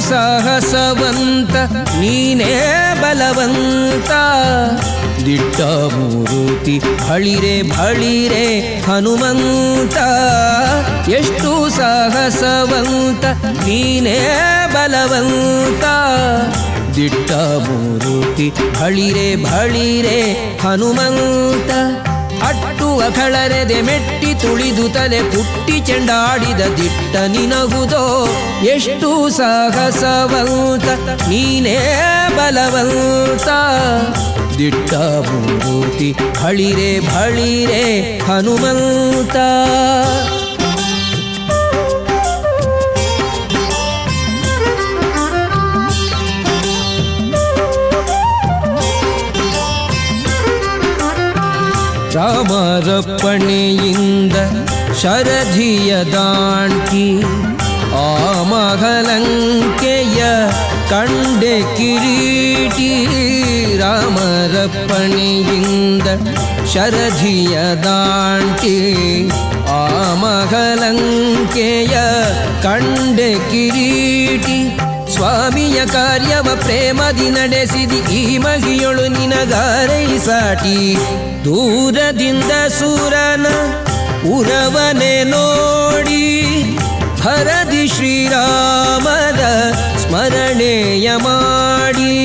ಸಾಹಸವಂತ ನೀನೇ ಬಲವಂತ. ದಿಟ್ಟ ಮೂರುತಿ ಬಳಿರೆ ಬಳಿರೆ ಹನುಮಂತ. ಎಷ್ಟು ಸಾಹಸವಂತ ನೀನೇ ಬಲವಂತ. ದಿಟ್ಟ ಮೂರುತಿ ಬಳಿರೆ ಬಳಿರೆ ಹನುಮಂತ. ಅಟ್ಟು ಅಖಳರೆದೆ ಮೆಟ್ಟಿ ತುಳಿದು ತಲೆ ಕುಟ್ಟಿ ಚೆಂಡಾಡಿದ ದಿಟ್ಟ ನಿನಗುದೋ. ಎಷ್ಟು ಸಾಹಸವಂತ ನೀನೇ ಬಲವಂತ. ದಿಟ್ಟ ಮೂರುತಿ ಬಳಿರೆ ಬಳಿರೆ ಹನುಮಂತ. ರಾಮರಪ್ಪಣೆಯಿಂದ ಶರಧಿಯ ದಾಂಟಿ ಆ ಮಹಲಂಕೆಯ ಕಂಡೆ ಕಿರೀಟಿ. ರಾಮರಪ್ಪಣೆಯಿಂದ ಶರಧಿಯ ದಾಂಟಿ ಆ ಮಹಲಂಕೆಯ ಕಂಡೆ ಕಿರೀಟಿ. ಸ್ವಾಮಿಯ ಕಾರ್ಯವ ಪ್ರೇಮದಿ ನಡೆಸಿದಿ ಈ ಮಗಿಯೊಳು ನಿನಗಾರೈಸಾಟಿ. ದೂರದಿಂದ ಸೂರನ ಉರವನೆ ನೋಡಿ ಭರದಿ ಶ್ರೀರಾಮದ ಸ್ಮರಣೆಯ ಮಾಡಿ.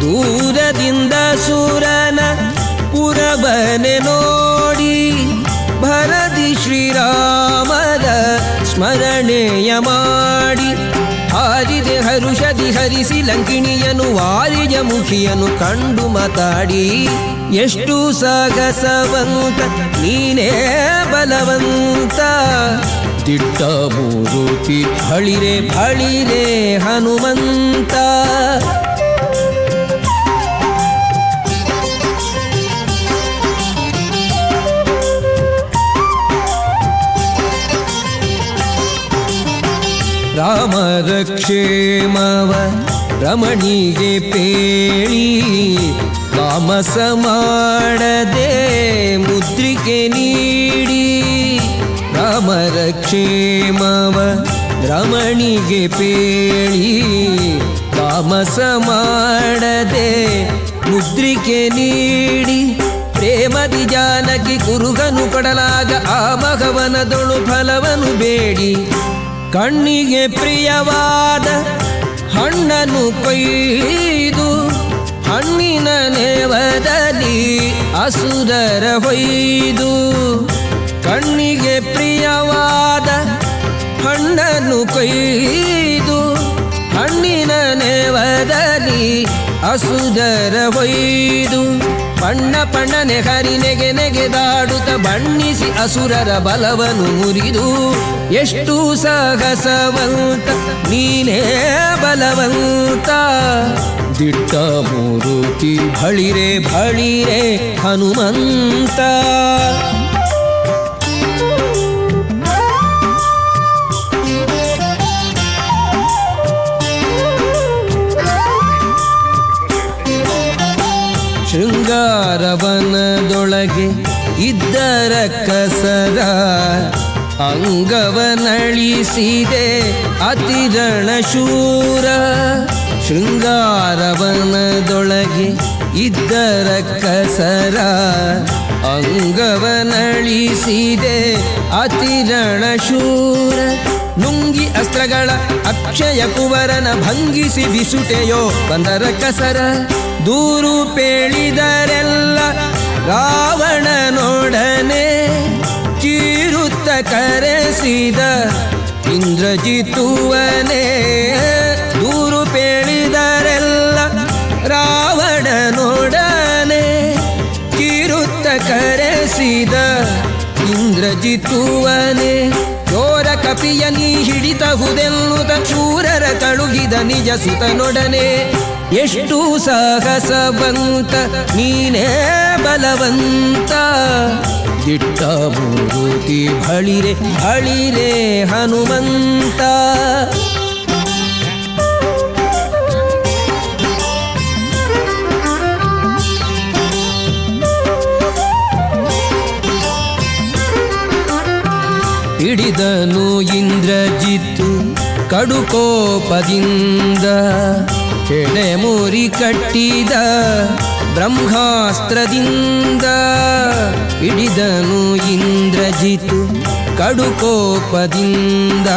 ದೂರದಿಂದ ಸೂರನ ಉರವನೆ ನೋಡಿ ಭರದಿ ಶ್ರೀರಾಮದ ಸ್ಮರಣೆಯ ಮಾಡಿ. ಹಾರಿದೆ ಹರುಷದಿ ಹರಿಸಿ ಲಂಕಿಣಿಯನು ವಾರಿಯ ಮುಖಿಯನು ಕಂಡು ಮಾತಾಡಿ. ಎಷ್ಟು ಸಾಗಸವಂತ ನೀನೇ ಬಲವಂತ. ದಿಟ್ಟ ಮೂರುತಿ ಬಳಿರೆ ಬಳಿರೆ ಹನುಮಂತ. ರಾಮರ ಕ್ಷೇಮವ ರಮಣಿಗೆ ಪೇಳಿ ತಾಮಸ ಮಾಡದೆ ಮುದ್ರಿಕೆ ನೀಡಿ. ರಾಮರ ಕ್ಷೇಮವ ರಮಣಿಗೆ ಪೇಳಿ ತಾಮಸ ಮಾಡದೆ ಮುದ್ರಿಕೆ ನೀಡಿ. ಪ್ರೇಮದಿ ಜಾನಕಿ ಕುರುಗನು ಕೊಡಲಾಗ ಆ ಮಗವನದೊಳು ಫಲವನು ಬೇಡಿ. ಕಣ್ಣಿಗೆ ಪ್ರಿಯವಾದ ಹಣ್ಣನ್ನು ಕೊಯ್ದು ಹಣ್ಣಿನ ನೇವದಲ್ಲಿ ಅಸುರರ ಹೊಯ್ದು. ಕಣ್ಣಿಗೆ ಪ್ರಿಯವಾದ ಹಣ್ಣನ್ನು ಕೊಯ್ದು ಹಣ್ಣಿನ ನೇವದಲ್ಲಿ ಅಸುರರ ಹೊಯ್ದು. ಪಣ್ಣ ಪಣ್ಣನೆ ಹರಿ ನೆಗೆ ನೆಗೆದಾಡುತ್ತ ಬಣ್ಣಿಸಿ ಅಸುರರ ಬಲವನು ಮುರಿದು. ಎಷ್ಟು ಸಾಹಸವಂತ ನೀನೇ ಬಲವಂತ. ದಿಟ್ಟ ಮೂರುತಿ ಬಳಿರೆ ಬಳಿರೆ ಹನುಮಂತ. ಶೃಂಗಾರವನದೊಳಗೆ ಇದ್ದರ ಕಸರ ಅಂಗವನಳಿಸಿದೆ ಅತಿರಣ ಶೂರ. ಶೃಂಗಾರವನದೊಳಗೆ ಇದ್ದರ ಕಸರ ಅಂಗವನಳಿಸಿದೆ ಅತಿರಣ ಶೂರ. ನುಂಗಿ ಅಸ್ತ್ರಗಳ ಅಕ್ಷಯ ಕುವರನ ಭಂಗಿಸಿ ಬಿಸುಟೆಯೋ ಬಂದರ ಕಸರ. ದೂರು ಪೇಳಿದರೆಲ್ಲ ರಾವಣನೊಡನೆ ಚೀರುತ್ತ ಕರೆಸಿದ ಇಂದ್ರಜಿತುವನೇ. ದೂರು ಪೇಳಿದರೆಲ್ಲ ರಾವಣನೊಡನೆ ಚೀರುತ್ತ ಕರೆಸಿದ ಇಂದ್ರಜಿತುವನೇ. ಚೋರ ಕಪಿಯ ನೀ ಹಿಡಿತಹುದೆನ್ನುತ್ತ ಶೂರರ ಕಳುಹಿದ ನಿಜ ಸುತನೊಡನೆ. ಎಷ್ಟು ಸಾಹಸವಂತ ನೀನೇ ಬಲವಂತ. ದಿಟ್ಟ ಮೂರುತಿ ಬಳಿರೆ ಬಳಿರೆ ಹನುಮಂತ. ಹಿಡಿದನು ಇಂದ್ರಜಿತ್ತು ಕಡುಕೋಪದಿಂದ ಕೆಳೆಮುರಿ ಕಟ್ಟಿದ ಬ್ರಹ್ಮಾಸ್ತ್ರದಿಂದ ಹಿಡಿದನು ಇಂದ್ರಜಿತು. ಕಡುಕೋಪದಿಂದ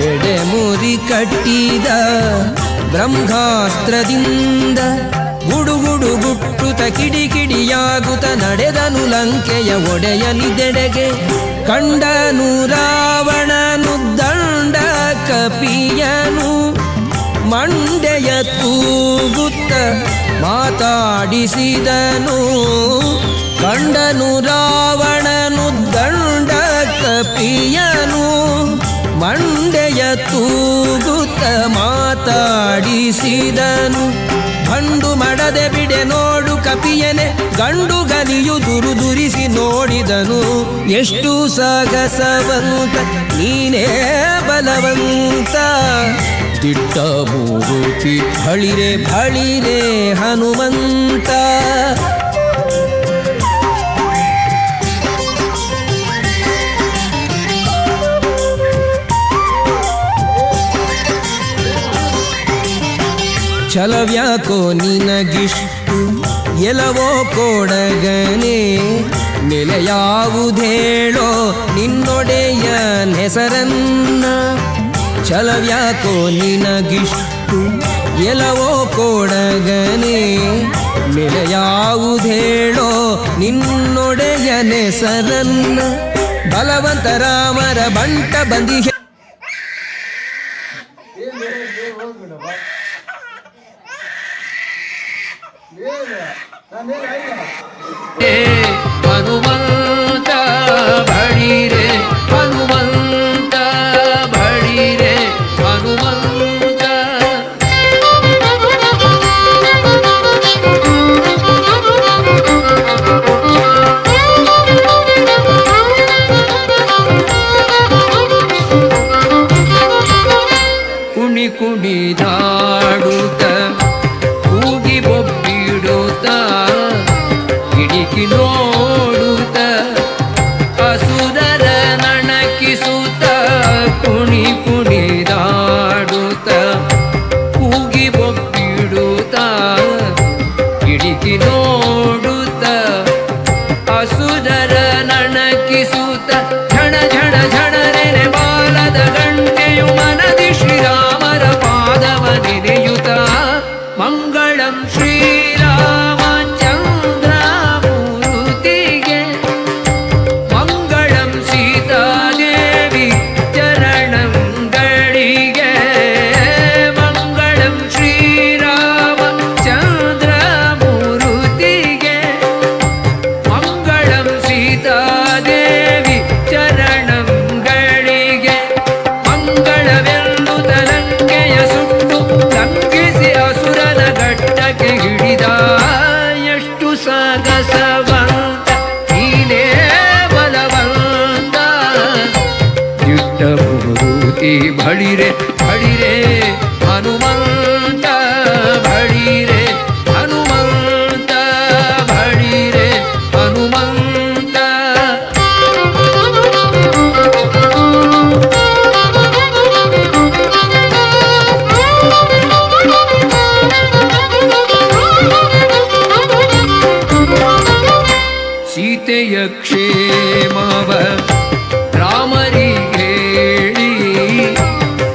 ಎಡೆಮುರಿ ಕಟ್ಟಿದ ಬ್ರಹ್ಮಾಸ್ತ್ರದಿಂದ ಗುಡುಗುಡು ಗುಟ್ಟುತ ಕಿಡಿಕಿಡಿಯಾಗುತ್ತ ನಡೆದನು ಲಂಕೆಯ ಒಡೆಯನಿದೆಡೆಗೆ. ಕಂಡನು ರಾವಣನು ದಂಡ ಕಪಿಯನು ಮಂಡೆಯ ತೂಗುತ್ತ ಮಾತಾಡಿಸಿದನು. ಕಂಡನು ರಾವಣನು ದಂಡ ಕಪಿಯನು ಮಂಡೆಯ ತೂಗುತ್ತ ಮಾತಾಡಿಸಿದನು. ಗಂಡು ಮಡದೆ ಬಿಡೆ ನೋಡು ಕಪಿಯನೆ ಗಂಡು ಗಲಿಯು ದುರಿಸಿ ನೋಡಿದನು. ಎಷ್ಟು ಸಾಗಸವಂತ ನೀನೇ ಬಲವಂತ ದಿಟ್ಟ ಮೂರುತಿ ಬಳಿರೆ ಬಳಿರೆ ಹನುಮಂತ. ಛಲವ್ಯಾಕೋ ನಿನಗಿಷ್ಟು ಎಲವೋ ಕೊಡಗನೆ ನೆಲೆಯಾವುದೇಳೋ ನಿನ್ನೊಡೆಯ ಹೆಸರನ್ನ. ಛಲವ್ಯಾಕೋ ನಿನಗಿಷ್ಟು ಎಲವೋ ಕೊಡಗನೆ ನೆಲೆಯಾವುದೇಳೋ ನಿನ್ನೊಡೆಯ ಹೆಸರನ್ನ. ಬಲವಂತ ರಾಮರ ಬಂಟ ಬಂದಿಹೆ ಹನುಮಂತ ಬಳಿರೆ ಹನುಮಂತ ಬಳಿರೆ ಹನುಮಂತ. ಕುಣಿ ಕುಣಿದಾಡುತ್ತ ಕೂಗಿ ಬೊಬ್ಬಿಡುತ್ತ ಕಿಡಿಕಿ ನೋಡುತ್ತ ಅಸುರರ ನಣಕಿಸುತ್ತ ಕುಣಿ ಕುಣಿದಾಡುತ್ತ ಕೂಗಿ ಬೊಬ್ಬಿಡುತ್ತ ಕಿಡಿಕಿ ನೋಡುತ್ತ ಅಸುರರ ನಣಕಿಸುತ್ತ ಝಣ ಝಣ ಝಣರೆನೆ ಬಾಲದ ಗಂಟೆಯು ಮನದಿ ಶ್ರೀರಾಮರ ಪಾದವ ನೆನೆಯುತ್ತ ಮಂಗಳಂ ಶ್ರೀರಾಮಚಂದ್ರ ಮೂರುತಿಗೆ ಮಂಗಳಂ ಸೀತಾದೇವಿ ಚರಣಂಗಳಿಗೆ ಮಂಗಳಂ ಶ್ರೀರಾಮಚಂದ್ರ ಮೂರುತಿಗೆ ಮಂಗಳಂ ಸೀತಾದೇವಿ ಚರಣಂಗಳಿಗೆ. ಮಂಗಳವೆಂದು ತಲಂಕೆಯ ಸುಟ್ಟು ಲಂಘಿಸಿ ಅಸುರನ ಗಡ್ಡಕ್ಕೆ ಹಿಡಿದ ಎಷ್ಟು ಸಾಗಸವಂತ ನೀನೇ ಬಲವಂತ ದಿಟ್ಟ ಮೂರುತಿ ಬಳಿರೆ ಬಳಿರೆ ಹನುಮಂತ ಬಳಿರೆ ಹನುಮಂತ ಬಳಿರೆ ಹನುಮಂತ. ಸೀತೆಯ ಕ್ಷೇಮವ ರಾಮರಿಗೆ ಹೇಳಿ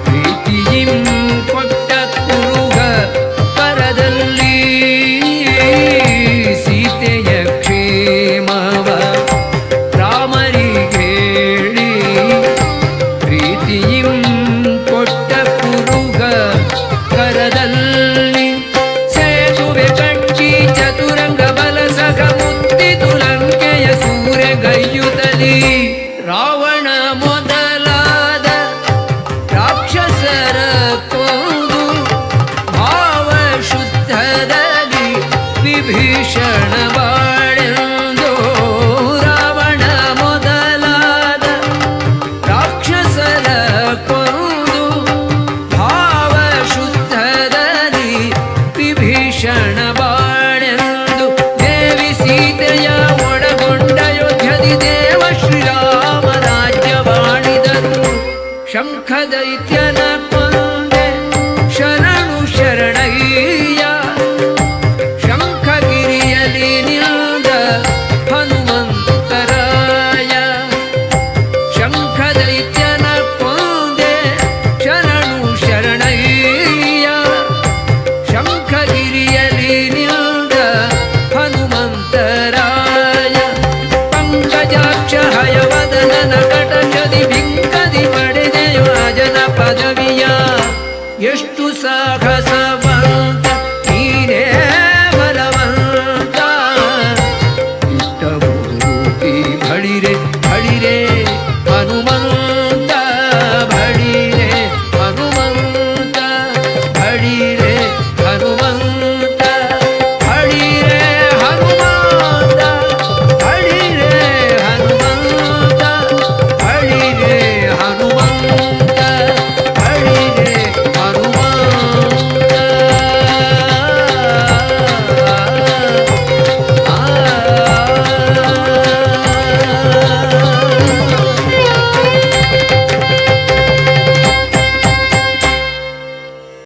ಪ್ರೀತಿಯಿಂ ಕೊಟ್ಟ ಕುರುಗ ಪರದಲ್ಲಿ. ಸೀತೆಯ ಕ್ಷೇಮವ ರಾಮರಿಗೆ ಹೇಳಿ ಪ್ರೀತಿಯಿಂ ಕೊಟ್ಟ ಕುರುಗ ಕರದಲ್ಲಿ. ಸೇತುವೆ ಕಟ್ಟಿ ಚತುರಂಗ ಬಲ ಸಗ ಮುತ್ತಿತು ಲಂಕೆಯ ಸೂರ್ಯ ಸಾಹಸವಂತ